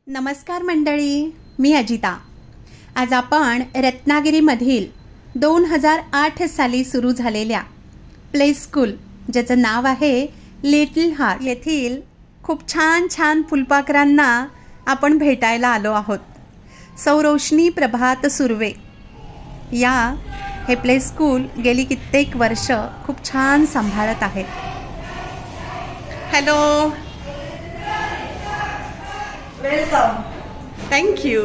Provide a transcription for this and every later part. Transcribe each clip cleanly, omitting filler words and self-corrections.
नमस्कार मंडळी, मी अजिता। आज आपण रत्नागिरीमधील 2008 साली सुरू झालेल्या प्ले स्कूल, ज्याचं नाव आहे लिटिल हार्ट, येथील खूप छान छान फुलपाखरांना आपण भेटायला आलो आहोत। सौ रोशनी प्रभात सुर्वे या हे प्ले स्कूल गेली कित्येक वर्ष खूप छान सांभाळत आहेत। Hello, welcome, thank you.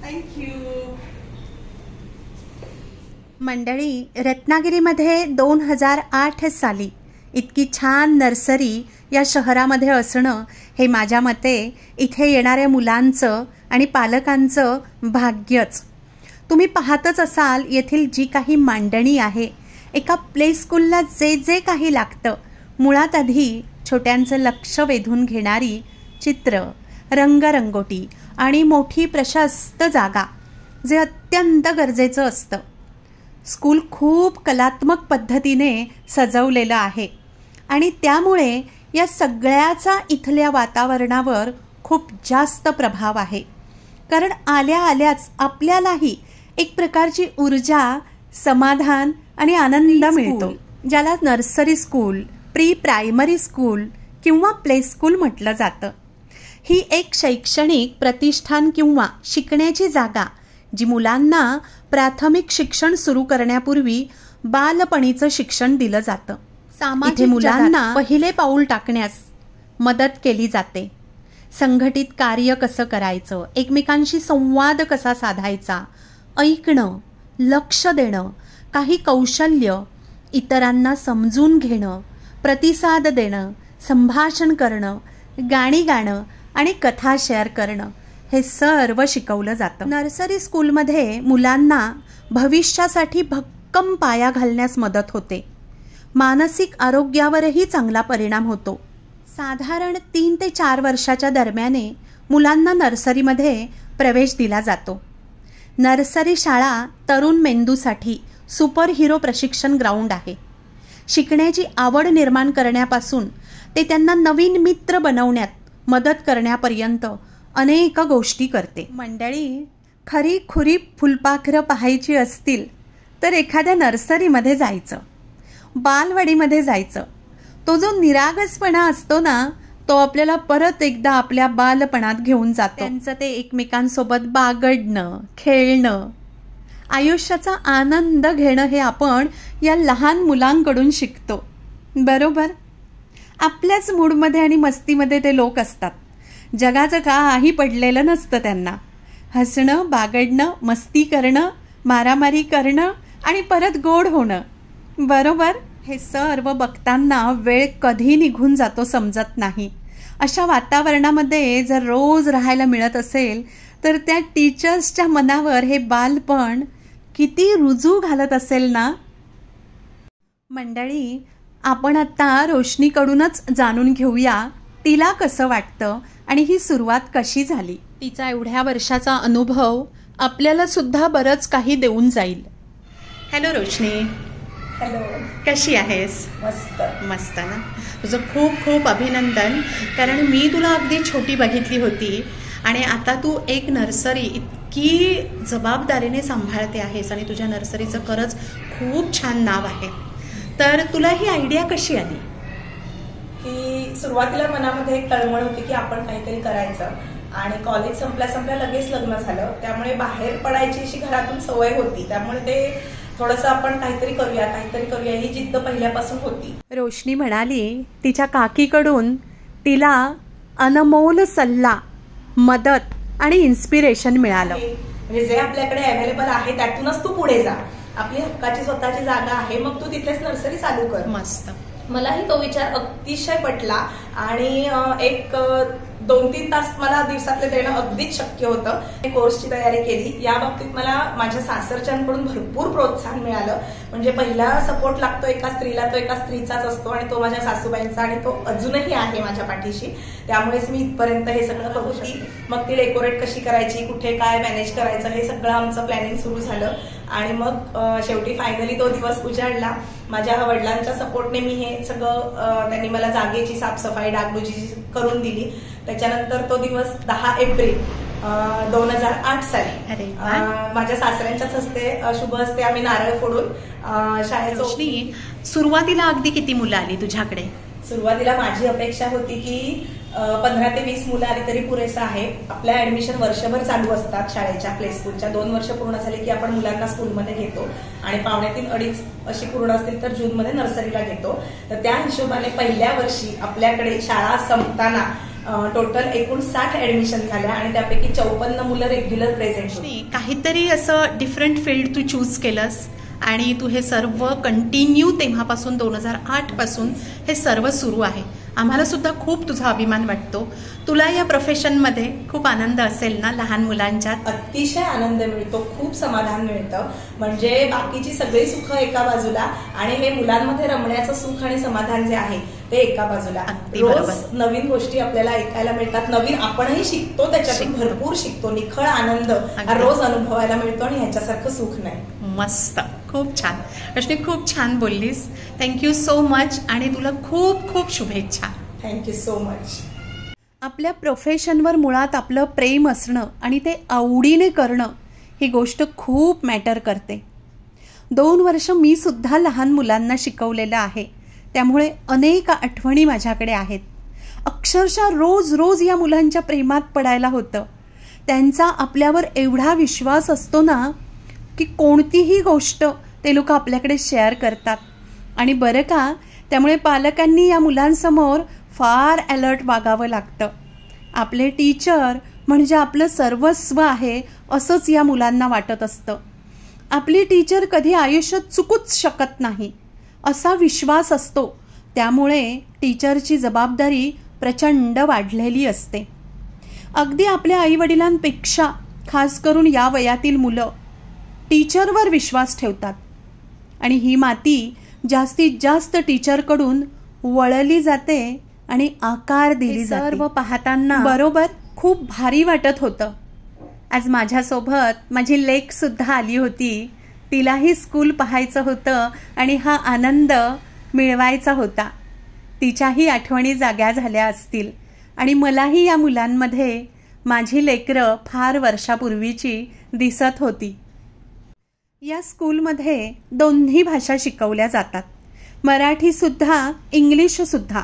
Thank you. मंडळी, रत्नागिरीमध्ये 2008 साली इतकी छान नर्सरी या शहरामध्ये असणं हे माझ्या मते इथे येणाऱ्या मुलांचं आणि पालकांचं भाग्यच। तुम्ही पाहतच असाल, येथील जी काही मांडणी आहे, एका प्ले स्कूलला जे जे काही लागतं, मुळात आधी छोट्यांचं लक्ष वेधून घेणारी चित्र, रंगरंगोटी आणि मोठी प्रशस्त जागा, जे अत्यंत गरजेचं असतं। स्कूल खूप कलात्मक पद्धतीने सजवलेलं आहे आणि त्यामुळे या सगळ्याचा इथल्या वातावरणावर खूप जास्त प्रभाव आहे। कारण आल्या आल्याच आपल्यालाही एक प्रकारची ऊर्जा, समाधान आणि आनंद मिळतो, ज्याला nursery school, pre primary school किंवा प्ले स्कूल म्हटलं जातं। ही एक शैक्षणिक प्रतिष्ठान किंवा शिकण्याची जागा, जी मुलांना प्राथमिक शिक्षण सुरू करण्यापूर्वी बालपणीचं शिक्षण दिलं जातं। इथे मुलांना पहिले पाऊल टाकण्यास मदत केली जाते। संघटित कार्य कसं करायचं, एकमेकांशी संवाद कसा साधायचा, ऐकणं, लक्ष देणं, काही कौशल्य, इतरांना समजून घेणं, प्रतिसाद देणं, संभाषण करणं, गाणी गाणं आणि कथा शेअर करणं, हे सर्व शिकवलं जातं। नर्सरी स्कूलमध्ये मुलांना भविष्यासाठी भक्कम पाया घालण्यास मदत होते। मानसिक आरोग्यावरही चांगला परिणाम होतो। साधारण 3 ते 4 वर्षाच्या दरम्याने मुलांना नर्सरीमध्ये प्रवेश दिला जातो। नर्सरी शाळा तरुण मेंदूसाठी सुपर हिरो प्रशिक्षण ग्राउंड आहे। शिकण्याची आवड निर्माण करण्यापासून ते त्यांना नवीन मित्र बनवण्यात मदत करण्यापर्यंत अनेक गोष्टी करते। मंडळी, खरी खुरी फुलपाखरं पाहायची असतील तर एखाद्या नर्सरीमध्ये जायचं, बालवाडीमध्ये जायचं। तो जो निरागसपणा असतो ना, तो आपल्याला परत एकदा आपल्या बालपणात घेऊन जातो। त्यांचं ते एकमेकांसोबत बागडणं, खेळणं, आयुष्याचा आनंद घेणं हे आपण या लहान मुलांकडून शिकतो, बरोबर? आपल्याच मूडमध्ये आणि मस्तीमध्ये ते लोक असतात। जगाचं काही पडलेलं नसतं त्यांना। हसणं, बागडणं, मस्ती करणं, मारामारी करणं आणि परत गोड होणं, बरोबर? हे सर्व बघताना वेळ कधी निघून जातो समजत नाही। अशा वातावरणामध्ये जर रोज राहायला मिळत असेल तर त्या टीचर्सच्या मनावर हे बालपण किती रुजू घालत असेल ना। मंडळी, आपण आता रोशनीकडूनच जाणून घेऊया तिला कसं वाटतं आणि ही सुरुवात कशी झाली। तिचा एवढ्या वर्षाचा अनुभव आपल्याला सुद्धा बरंच काही देऊन जाईल। हॅलो रोशनी। हॅलो, कशी आहेस? मस्त मस्त ना। तुझं खूप खूप अभिनंदन, कारण मी तुला अगदी छोटी बघितली होती आणि आता तू एक नर्सरी इतकी जबाबदारीने सांभाळते आहेस आणि तुझ्या नर्सरीचं खरंच खूप छान नाव आहे। तर तुला ही आयडिया कशी आली? की सुरुवातीला मनामध्ये एक तळमळ होती की आपण काहीतरी करायचं, आणि कॉलेज संपल्या लगेच लग्न झालं, त्यामुळे बाहेर पडायची अशी घरातून सवय होती। त्यामुळे ते थोडंसं आपण काहीतरी करूया ही जिद्द पहिल्यापासून होती। रोशनी म्हणाली तिच्या काकीकडून तिला अनमोल सल्ला, मदत आणि इन्स्पिरेशन मिळालं। म्हणजे जे आपल्याकडे अवेलेबल आहे त्यातूनच तू पुढे जा। आपली हक्काची स्वतःची जागा आहे, मग तू तिथेच नर्सरी चालू कर। मस्त। मलाही तो विचार अतिशय पटला आणि एक 2-3 तास मला दिवसातले देणं अगदीच शक्य होतं। कोर्सची तयारी केली। या बाबतीत मला माझ्या सासरच्यांकडून भरपूर प्रोत्साहन मिळालं। म्हणजे पहिला सपोर्ट लागतो एका स्त्रीला, तो एका स्त्रीचाच असतो आणि तो माझ्या सासूबाईंचा, आणि तो अजूनही आहे माझ्या पाठीशी। त्यामुळेच मी इथपर्यंत हे सगळं करू शकते। मग ती डेकोरेट कशी करायची, कुठे काय मॅनेज करायचं, हे सगळं आमचं प्लॅनिंग सुरू झालं आणि मग शेवटी फायनली तो दिवस उजाडला. माझ्या वडिलांच्या सपोर्टने मी हे सगळं त्यांनी मला जागेची साफसफाई डागडुजी करून दिली. त्याच्यानंतर तो दिवस 10 एप्रिल 2008 साली माझ्या सासऱ्यांच्याच हस्ते शुभ हस्ते आम्ही नारळ फोडून शाळेचं. सुरुवातीला अगदी किती मुलं आली तुझ्याकडे? सुरुवातीला माझी अपेक्षा होती की 15 ते 20 मुलं आली तरी पुरेसं आहे. आपल्या ऍडमिशन वर्षभर चालू असतात शाळेच्या प्ले स्कूलच्या. 2 वर्ष पूर्ण झाली की आपण मुलांना स्कूलमध्ये घेतो आणि 2.5-2.5 अशी पूर्ण असतील तर जूनमध्ये नर्सरीला घेतो. तर त्या हिशोबाने पहिल्या वर्षी आपल्याकडे शाळा संपताना टोटल एकूण 60 ऍडमिशन झाल्या आणि त्यापैकी 54 मुलं रेग्युलर प्रेझेंट होती. काहीतरी असं डिफरंट फील्ड तू चूज केलंस आणि तू हे सर्व कंटिन्यू तेव्हापासून 2008 पासून हे सर्व सुरू आहे. आम्हाला सुद्धा खूप तुझा अभिमान वाटतो. तुला या प्रोफेशनमध्ये खूप आनंद असेल ना? लहान मुलांच्यात अतिशय आनंद मिळतो, खूप समाधान मिळतं. म्हणजे बाकीची सगळी सुख एका बाजूला आणि हे मुलांमध्ये रमण्याचं सुख आणि समाधान जे आहे ते एका बाजूला. रोज नवीन गोष्टी आपल्याला ऐकायला मिळतात, नवीन आपणही शिकतो, त्याच्यातून भरपूर शिकतो. निखळ आनंद रोज अनुभवायला मिळतो आणि ह्याच्यासारखं सुख नाही. मस्त, खूप छान रोशनी, खूप छान बोललीस. थँक्यू सो मच आणि तुला खूप खूप शुभेच्छा. Thank you so much. आपल्या प्रोफेशनवर मुळात आपलं प्रेम असणं आणि ते आवडीने करणं ही गोष्ट खूप मॅटर करते. 2 वर्ष मी सुद्धा लहान मुलांना शिकवलेलं आहे, त्यामुळे अनेक आठवणी माझ्याकडे आहेत. अक्षरशः रोज रोज या मुलांच्या प्रेमात पडायला होतं. त्यांचा आपल्यावर एवढा विश्वास असतो ना की कोणतीही गोष्ट ते लोक आपल्याकडे शेअर करतात. आणि बरं का, त्यामुळे पालकांनी या मुलांसमोर फार अलर्ट वागावं लागतं. आपले टीचर म्हणजे आपलं सर्वस्व आहे असंच या मुलांना वाटत असतं. आपली टीचर कधी आयुष्यात चुकूच शकत नाही असा विश्वास असतो. त्यामुळे टीचरची जबाबदारी प्रचंड वाढलेली असते. अगदी आपल्या आईवडिलांपेक्षा खास करून या वयातील मुलं टीचरवर विश्वास ठेवतात आणि ही माती जास्तीत जास्त टीचरकडून वळली जाते आणि आकार दिली जाते. सर्व पाहताना बरोबर खूप भारी वाटत होतं. आज माझ्यासोबत माझी लेक सुद्धा आली होती. तिलाही स्कूल पाहायचं होतं आणि हा आनंद मिळवायचा होता. तिच्याही आठवणी जाग्या झाल्या असतील आणि मलाही या मुलांमध्ये माझी लेकरं फार वर्षापूर्वीची दिसत होती. या स्कूलमध्ये दोन्ही भाषा शिकवल्या जातात, मराठीसुद्धा इंग्लिशसुद्धा.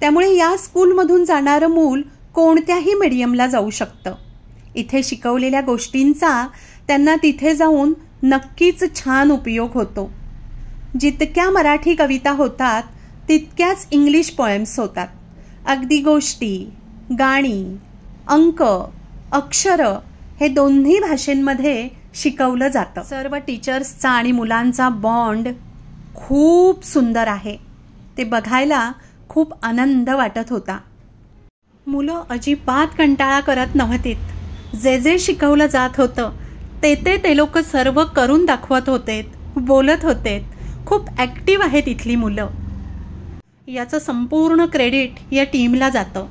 त्यामुळे या स्कूलमधून जाणारं मूल कोणत्याही मीडियमला जाऊ शकतं. इथे शिकवलेल्या गोष्टींचा त्यांना तिथे जाऊन नक्कीच छान उपयोग होतो. जितक्या मराठी कविता होतात तितक्याच इंग्लिश पोएम्स होतात. अगदी गोष्टी, गाणी, अंक, अक्षरं हे दोन्ही भाषेंमध्ये शिकवलं जातं. सर्व टीचर्सचा आणि मुलांचा बॉन्ड खूप सुंदर आहे. ते बघायला खूप आनंद वाटत होता. मुलं अजिबात कंटाळा करत नव्हतीत. जे जे शिकवलं जात होतं ते लोक सर्व करून दाखवत होते, बोलत होते. खूप ॲक्टिव्ह आहेत इथली मुलं. याचं संपूर्ण क्रेडिट या टीमला जातं.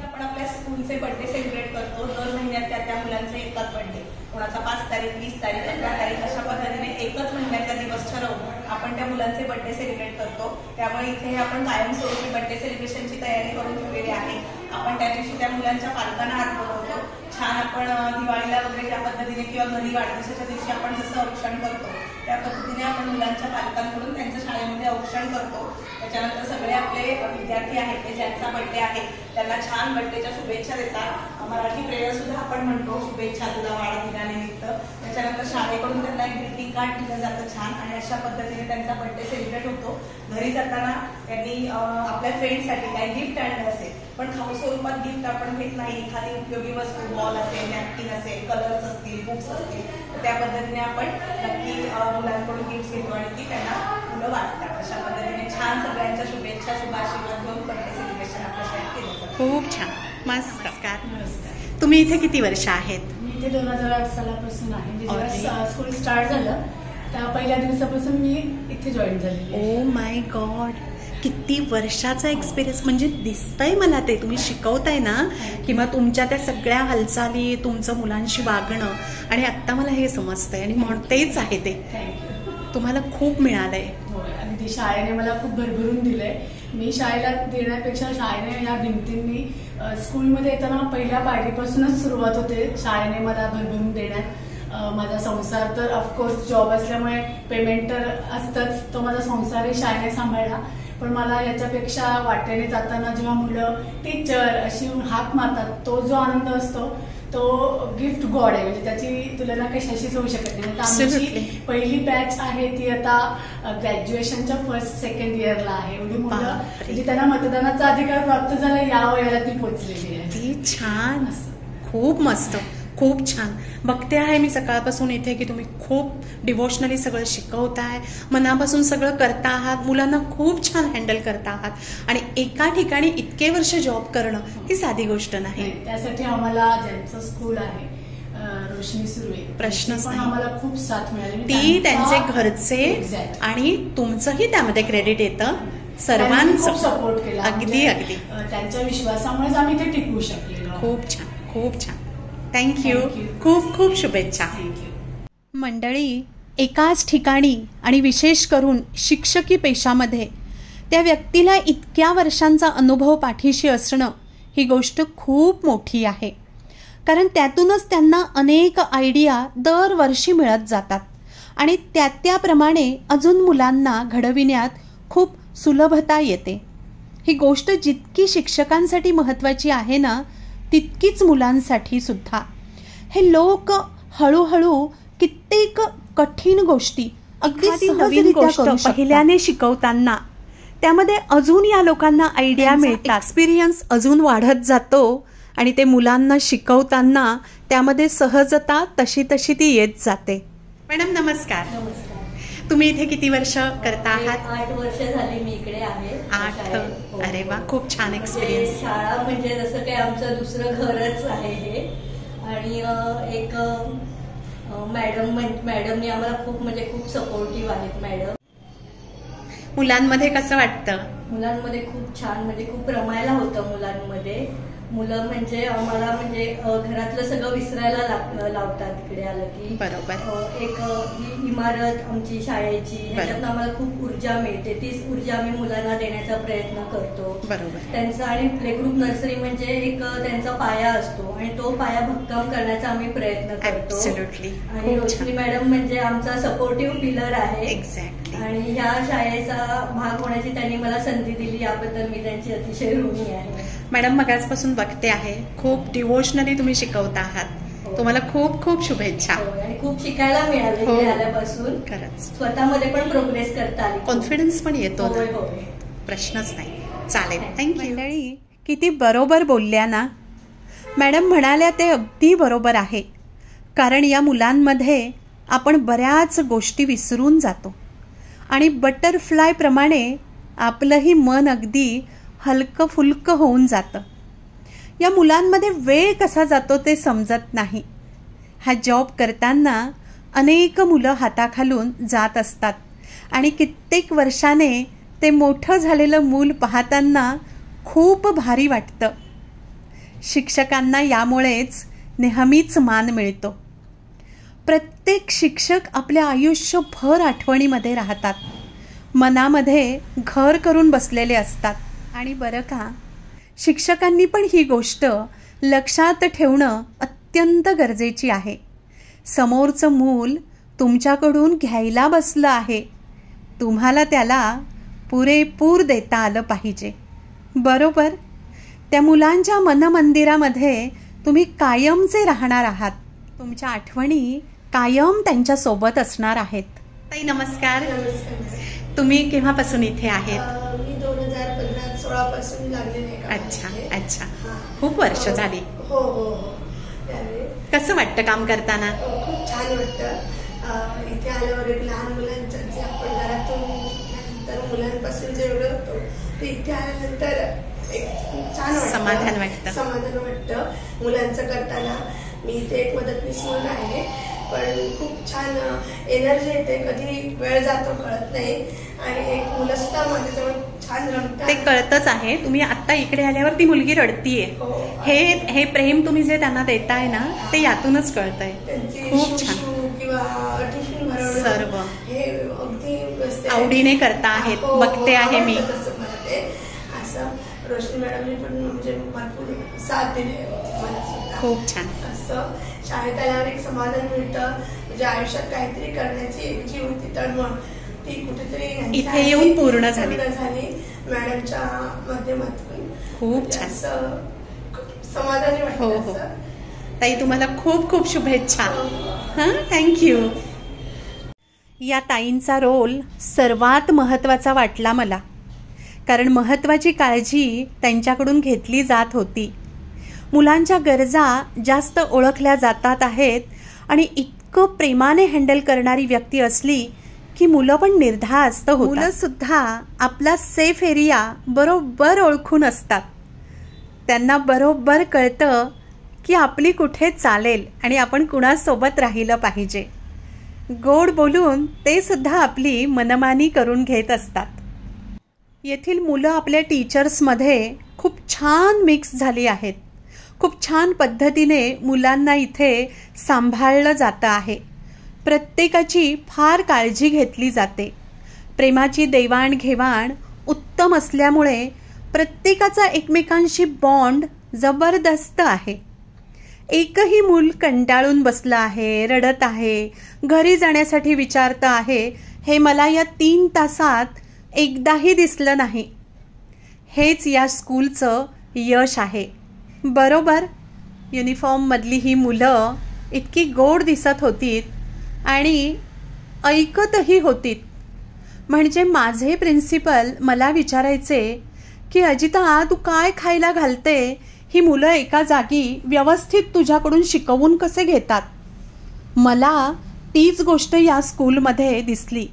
आपण आपल्या स्कूलचे बर्थडे सेलिब्रेट करतो. दर महिन्यात त्या मुलांचे एकच बर्थडे, कोणाचा 5 तारीख, 20 तारीख, 15 तारीख अशा पद्धतीने एकच महिन्याचा दिवस ठरवून आपण त्या मुलांचे बर्थडे सेलिब्रेट करतो. त्यामुळे इथे आपण कायमस्वरूपी बर्थडे सेलिब्रेशनची तयारी करून ठेवलेली आहे. आपण त्या दिवशी त्या मुलांच्या पालकांना हात बोलवतो. छान आपण दिवाळीला वगैरे ज्या पद्धतीने किंवा घरी वाढदिवसाच्या दिवशी आपण जसं औक्षण करतो त्या पद्धतीने आपण मुलांच्या पालकांकडून त्यांच्या शाळेमध्ये औक्षण करतो. त्याच्यानंतर सगळे आपले विद्यार्थी आहेत ते ज्यांचा बर्थडे आहे त्यांना छान बर्थडेच्या शुभेच्छा देतात. मराठी प्रेयर सुद्धा आपण म्हणतो, शुभेच्छा तुला वाढदिनानिमित्त. त्याच्यानंतर शाळेकडून त्यांना एक ग्रीटिंग कार्ड दिलं जातं छान आणि अशा पद्धतीने त्यांचा बर्थडे सेलिब्रेट होतो. घरी जाताना त्यांनी आपल्या फ्रेंडसाठी काही गिफ्ट आणलं असेल, पण खाऊ स्वरूपात गिफ्ट आपण घेत नाही. एखादी उपयोगी वस्तू, बॉल असेल, नॅपकिन असेल, कलर्स असतील, बुक्स असतील, तर त्या पद्धतीने आपण नक्की मुलांकडून गिफ्ट घेतो आणि ती त्यांना मुलं वाटतात. अशा पद्धतीने छान सगळ्यांच्या शुभेच्छा, शुभाशीर्वाद घेऊन बर्थडे सेलिब्रेशन आपल्या शाळेत केलं जातं. खूप छान, मस्त. तुम्ही इथे किती वर्ष आहेत? मी इथे 2008 सालापासून आहे. जेव्हा स्कूल स्टार्ट झालं त्या पहिल्या दिवसापासून मी इथे जॉईन झाली. ओ माय गॉड, किती वर्षाचा एक्सपिरियन्स, म्हणजे दिसतंय मला ते तुम्ही शिकवताय ना, किंवा तुमच्या त्या सगळ्या हालचाली, तुमचं मुलांशी वागणं, आणि आत्ता मला हे समजतंय आणि म्हणतेच आहे ते तुम्हाला खूप मिळालंय. अगदी शाळेने मला खूप भरभरून दिलंय. मी शाळेला देण्यापेक्षा शाळेने या भिंतींनी स्कूलमध्ये येताना पहिल्या पायरीपासूनच सुरुवात होते. शाळेने मला भरभरून देण्यात. माझा संसार तर ऑफकोर्स जॉब असल्यामुळे पेमेंट तर असतंच, तो माझा संसारही शाळेने सांभाळला. पण मला याच्यापेक्षा वाटेने जाताना जेव्हा मुलं टीचर अशी हाक मारतात, तो जो आनंद असतो तो गिफ्ट गॉड आहे. म्हणजे त्याची तुलना कशाशीच होऊ शकत नाही. आमची पहिली बॅच आहे ती आता ग्रॅज्युएशनच्या फर्स्ट सेकंड इयरला आहे. एवढी मुलं म्हणजे त्यांना मतदानाचा अधिकार प्राप्त झाला या वयाला ती पोचलेली आहे. ती छान, खूप मस्त, खूप छान. बघते आहे मी सकाळपासून इथे की तुम्ही खूप डिवोशनली सगळं शिकवताय, मनापासून सगळं करता आहात, मुलांना खूप छान हँडल करता आहात. आणि एका ठिकाणी इतके वर्ष जॉब करणं ही साधी गोष्ट नाही. त्यासाठी आम्हाला ज्यांचं स्कूल आहे रोशनी सुर्वे, प्रश्नच नाही, आम्हाला खूप साथ मिळाली. ती त्यांचे घरचे आणि तुमचंही त्यामध्ये क्रेडिट येतं, सर्वांचं सपोर्ट केला. अगदी अगदी त्यांच्या विश्वासामुळेच आम्ही ते टिकवू शकलेलो. खूप छान, खूप छान. थँक्यू. खूप खूप शुभेच्छा. मंडळी, एकाच ठिकाणी आणि विशेष करून शिक्षकी पेशामध्ये त्या व्यक्तीला इतक्या वर्षांचा अनुभव पाठीशी असणं ही गोष्ट खूप मोठी आहे. कारण त्यातूनच त्यांना अनेक आयडिया दरवर्षी मिळत जातात आणि त्याप्रमाणे अजून मुलांना घडविण्यात खूप सुलभता येते. ही गोष्ट जितकी शिक्षकांसाठी महत्त्वाची आहे ना, तितकीच मुलांसाठी सुद्धा. हे लोक हळूहळू कित्येक कठीण गोष्टी अगदी नवीन गोष्ट पहिल्याने शिकवताना त्यामध्ये अजून या लोकांना आयडिया मिळतात, एक्सपिरियन्स अजून वाढत जातो आणि ते मुलांना शिकवताना त्यामध्ये सहजता तशी तशी ती येत जाते. मॅडम नमस्कार. तुम्ही इथे किती वर्ष करता आहात? 8 वर्ष झाली मी इकडे आहे. 8. अरे वा, खूप छान एक्सपिरियन्स. शाळा म्हणजे जसं काही आमचं दुसरं घरच आहे हे. आणि एक मॅडमनी आम्हाला खूप म्हणजे खूप सपोर्टिव्ह आहेत मॅडम. मुलांमध्ये कसं वाटतं? मुलांमध्ये खूप छान, म्हणजे खूप रमायला होतं मुलांमध्ये. मुलं म्हणजे आम्हाला म्हणजे घरातलं सगळं विसरायला लावतात इकडे आलं की. बरोबर. एक ही इमारत आमची शाळेची, ह्याच्यातून आम्हाला खूप ऊर्जा मिळते. तीच ऊर्जा आम्ही मुलांना देण्याचा प्रयत्न करतो. बरोबर. त्यांचा आणि प्ले ग्रुप नर्सरी म्हणजे एक त्यांचा पाया असतो आणि तो पाया भक्कम करण्याचा आम्ही प्रयत्न करतो. आणि रोशनी मॅडम म्हणजे आमचा सपोर्टिव्ह पिलर आहे. एक्झॅक्टली. आणि ह्या शाळेचा भाग होण्याची त्यांनी मला संधी दिली, याबद्दल मी त्यांची अतिशय ऋणी आहे. मॅडम मगाचपासून बघते आहे, खूप डिवोशनली तुम्ही शिकवता आहात. तुम्हाला खूप खूप शुभेच्छा. आणि खूप शिकायला मिळालं आल्यापासून. खरंच स्वतःमध्ये पण प्रोग्रेस करता आली, कॉन्फिडन्स पण येतो. प्रश्नच नाही. चालेल, थँक्यू. मंडळी, किती बरोबर बोलल्या ना मॅडम. म्हणाल्या ते अगदी बरोबर आहे. कारण या मुलांमध्ये आपण बऱ्याच गोष्टी विसरून जातो आणि बटरफ्लाय प्रमाणे आपलंही मन अगदी हलकं फुलकं होऊन जातं. या मुलांमध्ये वेळ कसा जातो ते समजत नाही. हा जॉब करताना अनेक मुलं हाताखालून जात असतात आणि कित्येक वर्षाने ते मोठं झालेलं मूल पाहताना खूप भारी वाटतं. शिक्षकांना यामुळेच नेहमीच मान मिळतो. प्रत्येक शिक्षक आपल्या आयुष्यभर आठवणीमध्ये राहतात, मनामध्ये घर करून बसलेले असतात. आणि बरं का, शिक्षकांनी पण ही गोष्ट लक्षात ठेवणं अत्यंत गरजेची आहे. समोरचं मूल तुमच्याकडून घ्यायला बसलं आहे, तुम्हाला त्याला पुरेपूर देता आलं पाहिजे. बरोबर. त्या मुलांच्या मनमंदिरामध्ये तुम्ही कायमचे राहणार आहात. तुमच्या आठवणी कायम त्यांच्यासोबत असणार आहेत. ताई नमस्कार. तुम्ही केव्हापासून इथे आहेत? मी 2015-16 पासून लागलेले. अच्छा अच्छा. खूप वर्ष झाली. हो हो हो. कसं वाटतं काम करताना? खूप छान वाटतं. इथे आल्यावर एक लहान मुलांचं जे आपण घरातून मुलांपासून जे होतो ते इथे आल्यानंतर एक छान वाटतं, समाधान वाटतं. समाधान वाटतं मुलांचं करताना. मी इथे एक मदतनीस म्हणून आहे, पण खूप छान एनर्जी येते. कधी वेळ जातो कळत नाही आणि एक मुलं सुद्धा माझ्याजवळ छान रमतात. ते कळतच आहे. तुम्ही आता इकडे आल्यावर ती मुलगी रडतीये. हे प्रेम तुम्ही जे त्यांना देताय ना ते यातूनच कळतंय. खूप छान. किंवा टिफिन भरवणं सर्व हे अगदी आवडीने करता आहेत. बघते आहे मी. असं रोशनी मॅडमने पण म्हणजे भरपूर साथ दिली. खूप छान. असं शाळेत आल्यावर एक समाधान मिळतं. म्हणजे आयुष्यात काहीतरी करण्याची एक जी होती तळमळ ती कुठेतरी इथे येऊन पूर्ण झाली मॅडमच्या माध्यमातून. खूप छान. समाधानी वाटतं. ताई तुम्हाला खूप खूप शुभेच्छा. हां, थँक्यू. या ताईंचा रोल सर्वात महत्त्वाचा वाटला मला, कारण महत्त्वाची काळजी त्यांच्याकडून घेतली जात होती. मुलांच्या गरजा जास्त ओळखल्या जातात आहेत आणि इतकं प्रेमाने हँडल करणारी व्यक्ती असली की मुलं पण निर्धास्त होतात. मुलंसुद्धा आपला सेफ एरिया बरोबर ओळखून असतात. त्यांना बरोबर कळतं की आपली कुठे चालेल आणि आपण कुणासोबत राहिलं पाहिजे. गोड बोलून ते सुद्धा आपली मनमानी करून घेत असतात. येथील मुलं आपल्या टीचर्समध्ये खूप छान मिक्स झाली आहेत. खूप छान पद्धतीने मुलांना इथे सांभाळलं जातं आहे. प्रत्येकाची फार काळजी घेतली जाते. प्रेमाची देवाणघेवाण उत्तम असल्यामुळे प्रत्येकाचा एकमेकांशी बॉन्ड जबरदस्त आहे. एकही मूल कंटाळून बसलं आहे, रडत आहे, घरी जाण्यासाठी विचारतं आहे, हे मला या 3 तासात एकदाही दिसलं नाही. हेच या स्कूलचं यश आहे. बरोबर. युनिफॉर्ममधली ही मुलं इतकी गोड दिसत होतीत आणि ऐकतही होतीत. म्हणजे माझे प्रिन्सिपल मला विचारायचे की अजिता तू काय खायला घालते? ही मुलं एका जागी व्यवस्थित तुझ्याकडून शिकवून कसे घेतात? मला तीच गोष्ट या स्कूलमध्ये दिसली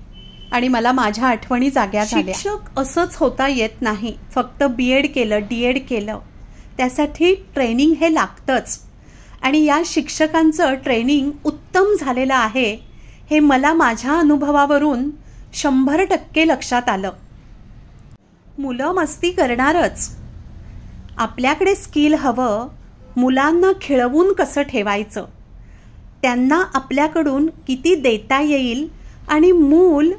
आणि मला माझ्या आठवणी जाग्या झाल्या. शिक्षक असंच होता येत नाही. फक्त BEd केलं, DEd केलं, त्यासाठी ट्रेनिंग हे लागतंच. आणि या शिक्षकांचं ट्रेनिंग उत्तम झालेलं आहे हे मला माझ्या अनुभवावरून 100% लक्षात आलं. मुलं मस्ती करणारच. आपल्याकडे स्किल हवं. मुलांना खिळवून कसं ठेवायचं, त्यांना आपल्याकडून किती देता येईल आणि मूल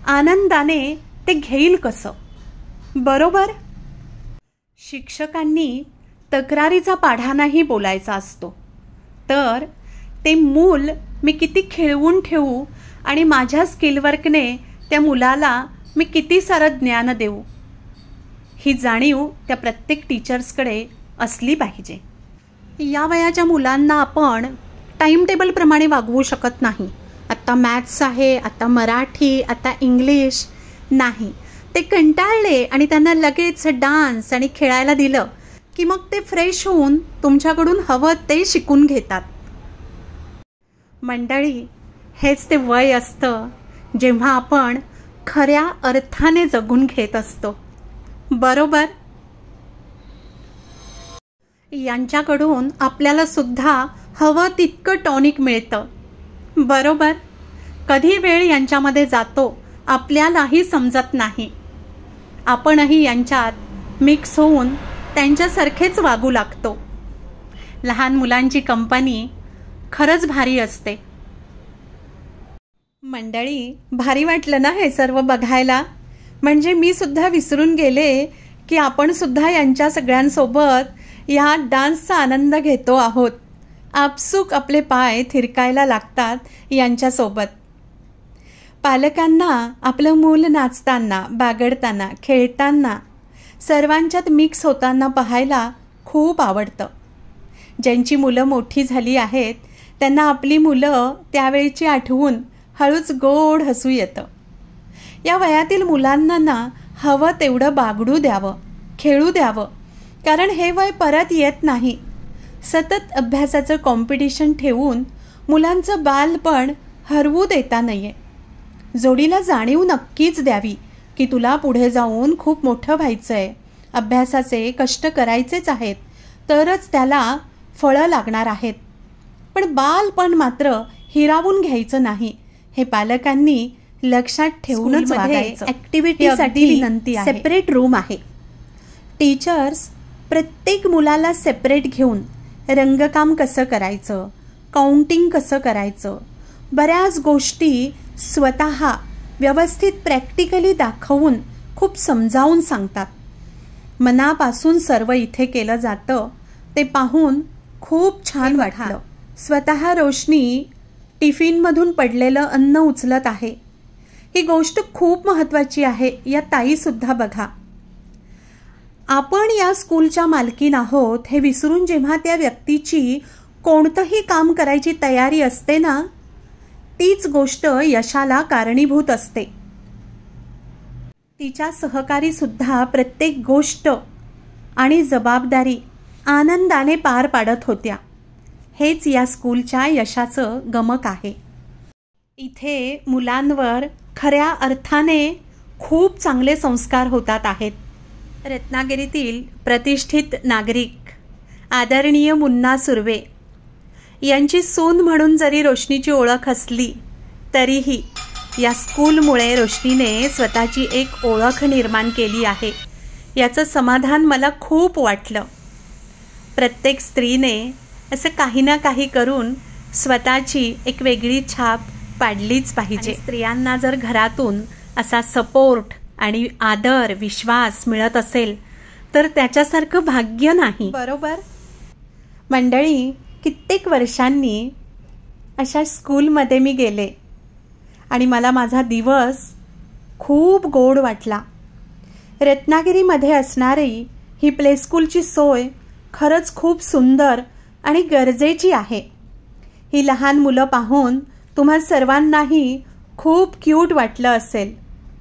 आनंदाने ते घेईल कसं. बरोबर. शिक्षकांनी तक्रारीचा पाढा नाही बोलायचा असतो, तर ते मूल मी किती खिळवून ठेवू आणि माझ्या स्किलवर्कने त्या मुलाला मी किती सारं ज्ञान देऊ, ही जाणीव त्या प्रत्येक टीचर्सकडे असली पाहिजे. या वयाच्या मुलांना आपण टाईम टेबलप्रमाणे वागवू शकत नाही. आत्ता मॅथ्स आहे, आता मराठी, आता इंग्लिश नाही. ते कंटाळले आणि त्यांना लगेच डान्स आणि खेळायला दिलं की मग ते फ्रेश होऊन तुमच्याकडून हवं ते शिकून घेतात. मंडळी, हेच ते वय असतं जेव्हा आपण खऱ्या अर्थाने जगून घेत असतो. बरोबर. यांच्याकडून आपल्याला सुद्धा हवं तितकं टॉनिक मिळतं. बरोबर. कधी वेळ यांच्यामध्ये जातो आपल्यालाही समजत नाही. आपणही यांच्यात मिक्स होऊन त्यांच्यासारखेच वागू लागतो. लहान मुलांची कंपनी खरंच भारी असते. मंडळी, भारी वाटलं ना हे सर्व बघायला. म्हणजे मी सुद्धा विसरून गेले की आपण सुद्धा यांच्या सगळ्यांसोबत या डान्सचा आनंद घेतो आहोत. आपसूक आपले पाय थिरकायला लागतात यांच्यासोबत. पालकांना आपलं मूल नाचताना, बागडताना, खेळताना, सर्वांच्यात मिक्स होताना पाहायला खूप आवडतं. ज्यांची मुलं मोठी झाली आहेत त्यांना आपली मुलं त्यावेळची आठवून हळूच गोड हसू येतं. या वयातील मुलांना ना हवं तेवढं बागडू द्यावं, खेळू द्यावं, कारण हे वय परत येत नाही. सतत अभ्यासाचं कॉम्पिटिशन ठेवून मुलांचं बालपण हरवू देता नये. जोडीला जाणीव नक्कीच द्यावी की तुला पुढे जाऊन खूप मोठं व्हायचं आहे, अभ्यासाचे कष्ट करायचेच आहेत, तरच त्याला फळं लागणार आहेत. पण बालपण मात्र हिरावून घ्यायचं नाही, हे पालकांनी लक्षात ठेवूनच वागायचं. ऍक्टिव्हिटीसाठी विनंती आहे. सेपरेट रूम आहे. टीचर्स प्रत्येक मुलाला सेपरेट घेऊन रंगकाम कसं करायचं, काउंटिंग कसं करायचं, बऱ्याच गोष्टी स्वतः व्यवस्थित प्रॅक्टिकली दाखवून खूप समजावून सांगतात. मनापासून सर्व इथे केलं जातं ते पाहून खूप छान वाटलं. स्वतः रोशनी टिफिनमधून पडलेलं अन्न उचलत आहे. ही गोष्ट खूप महत्त्वाची आहे. या ताईसुद्धा बघा, आपण या स्कूलच्या मालकीण आहोत हे विसरून जेव्हा त्या व्यक्तीची कोणतंही काम करायची तयारी असते ना, तीच गोष्ट यशाला कारणीभूत असते. तिच्या सहकारी सुद्धा प्रत्येक गोष्ट आणि जबाबदारी आनंदाने पार पाडत होत्या. हेच या स्कूलच्या यशाचं गमक आहे. इथे मुलांवर खऱ्या अर्थाने खूप चांगले संस्कार होतात आहेत. रत्नागिरीतील प्रतिष्ठित नागरिक आदरणीय मुन्ना सुर्वे यांची सून म्हणून जरी रोशनीची ओळख असली तरीही या स्कूलमुळे रोशनीने स्वतःची एक ओळख निर्माण केली आहे. याचं समाधान मला खूप वाटलं. प्रत्येक स्त्रीने असं काही ना काही करून स्वतःची एक वेगळी छाप पाडलीच पाहिजे. स्त्रियांना जर घरातून असा सपोर्ट आणि आदर, विश्वास मिळत असेल तर त्याच्यासारखं भाग्य नाही. बरोबर मंडळी, कित्येक वर्षांनी अशा स्कूलमध्ये मी गेले आणि मला माझा दिवस खूप गोड वाटला. रत्नागिरीमध्ये असणारी ही प्ले स्कूलची सोय खरंच खूप सुंदर आणि गरजेची आहे. ही लहान मुलं पाहून तुम्हा सर्वांनाही खूप क्यूट वाटलं असेल.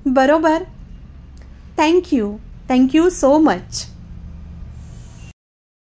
बरोबर. Thank you so much.